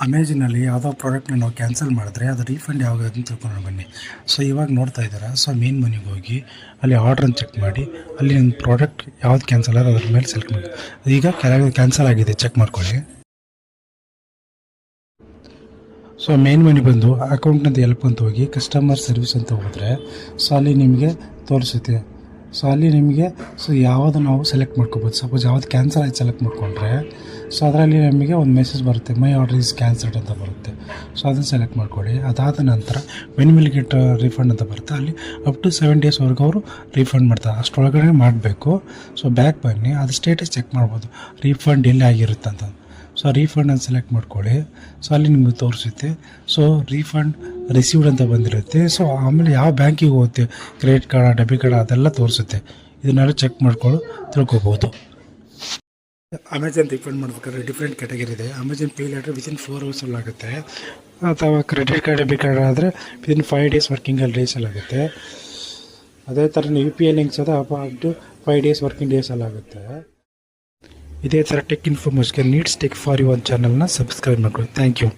ಅಮೆಜಾನಲ್ಲಿ ಯಾವುದೋ ಪ್ರಾಡಕ್ಟ್ನ ನಾವು ಕ್ಯಾನ್ಸಲ್ ಮಾಡಿದ್ರೆ ಅದು ರೀಫಂಡ್ ಯಾವಾಗ ಅಂತ ತಿಳ್ಕೊಂಡು ಬನ್ನಿ. ಸೊ ಇವಾಗ ನೋಡ್ತಾ ಇದ್ದೀರಾ, ಸೊ ಮೇನ್ ಮನೆಗೆ ಹೋಗಿ ಅಲ್ಲಿ ಆರ್ಡ್ರನ್ನು ಚೆಕ್ ಮಾಡಿ ಅಲ್ಲಿ ನಿಮ್ಮ ಪ್ರಾಡಕ್ಟ್ ಯಾವ್ದು ಕ್ಯಾನ್ಸಲ್ ಆಗೋದು ಅದ್ರ ಮೇಲೆ ಸೆಲೆಕ್ಟ್ ಮಾಡಿ. ಈಗ ಕೆಳಗೆ ಕ್ಯಾನ್ಸಲ್ ಆಗಿದೆ ಚೆಕ್ ಮಾಡ್ಕೊಳ್ಳಿ. ಸೊ ಮೇನ್ ಮನೆ ಬಂದು ಅಕೌಂಟ್ನಂತ ಹೆಲ್ಪ್ ಅಂತ ಹೋಗಿ ಕಸ್ಟಮರ್ ಸರ್ವಿಸ್ ಅಂತ ಹೋದರೆ ಸೊ ಅಲ್ಲಿ ನಿಮಗೆ ತೋರಿಸುತ್ತೆ. ಸೊ ಅಲ್ಲಿ ನಿಮಗೆ ಯಾವುದು ನಾವು ಸೆಲೆಕ್ಟ್ ಮಾಡ್ಕೋಬೋದು. ಸಪೋಸ್ ಯಾವ್ದು ಕ್ಯಾನ್ಸಲ್ ಆಯ್ತು ಸೆಲೆಕ್ಟ್ ಮಾಡಿಕೊಂಡ್ರೆ ಸೊ ಅದರಲ್ಲಿ ನಮಗೆ ಒಂದು ಮೆಸೇಜ್ ಬರುತ್ತೆ, ಮೈ ಆರ್ಡರ್ ಈಸ್ ಕ್ಯಾನ್ಸಲ್ಡ್ ಅಂತ ಬರುತ್ತೆ. ಸೊ ಅದನ್ನು ಸೆಲೆಕ್ಟ್ ಮಾಡ್ಕೊಳ್ಳಿ. ಅದಾದ ನಂತರ ವೆನ್ ವಿಲ್ ಗೆಟ್ ರೀಫಂಡ್ ಅಂತ ಬರುತ್ತೆ. ಅಲ್ಲಿ ಅಪ್ ಟು 7 ಡೇಸ್ವರೆಗೂ ಅವರು ರೀಫಂಡ್ ಮಾಡ್ತಾರೆ, ಅಷ್ಟರೊಳಗಡೆ ಮಾಡಬೇಕು. ಸೊ ಬ್ಯಾಕ್ ಬನ್ನಿ, ಅದು ಸ್ಟೇಟಸ್ ಚೆಕ್ ಮಾಡ್ಬೋದು ರೀಫಂಡ್ ಎಲ್ಲಿ ಆಗಿರುತ್ತೆ ಅಂತ. ಸೊ ರೀಫಂಡನ್ನು ಸೆಲೆಕ್ಟ್ ಮಾಡ್ಕೊಳ್ಳಿ. ಸೊ ಅಲ್ಲಿ ನಿಮಗೆ ತೋರಿಸುತ್ತೆ. ಸೊ ರೀಫಂಡ್ ರಿಸೀವ್ಡ್ ಅಂತ ಬಂದಿರುತ್ತೆ. ಸೊ ಆಮೇಲೆ ಯಾವ ಬ್ಯಾಂಕಿಗೆ ಹೋಗುತ್ತೆ, ಕ್ರೆಡಿಟ್ ಕಾರ್ಡ್ ಡೆಬಿಟ್ ಕಾರ್ಡ್ ಅದೆಲ್ಲ ತೋರಿಸುತ್ತೆ. ಇದನ್ನೆಲ್ಲ ಚೆಕ್ ಮಾಡ್ಕೊಂಡು ತಿಳ್ಕೊಬೋದು. ಅಮೆಜಾನ್ ರೀಫಂಡ್ ಮಾಡ್ಬೇಕಾದ್ರೆ ಡಿಫ್ರೆಂಟ್ ಕ್ಯಾಟಗರಿ ಇದೆ. ಅಮೆಜಾನ್ ಪೇ ಲೇಟರ್ ವಿತಿನ್ 4 ಅವರ್ಸಲ್ಲಿ ಆಗುತ್ತೆ, ಅಥವಾ ಕ್ರೆಡಿಟ್ ಕಾರ್ಡ್ ಡೆಬಿಟ್ ಕಾರ್ಡ್ ಆದರೆ ವಿತಿನ್ 5 ಡೇಸ್ ವರ್ಕಿಂಗ್ ಡೇಸಲ್ಲಿ ಆಗುತ್ತೆ. ಅದೇ ಥರ UPI ಲಿಂಕ್ಸ್ ಅದು ಅಪ್ ಟು 5 ಡೇಸ್ ವರ್ಕಿಂಗ್ ಡೇಸಲ್ಲಿ ಆಗುತ್ತೆ. ಇದೇ ಥರ ಟೆಕ್ ಇನ್ಫಾರ್ಮೇಷನ್ಗೆ ನೀಡ್ಸ್ ಟೆಕ್ ಫಾರ್ ಯುವರ್ ಚಾನಲ್ನ ಸಬ್ಸ್ಕ್ರೈಬ್ ಮಾಡ್ಕೊಳ್ಳಿ. Thank you.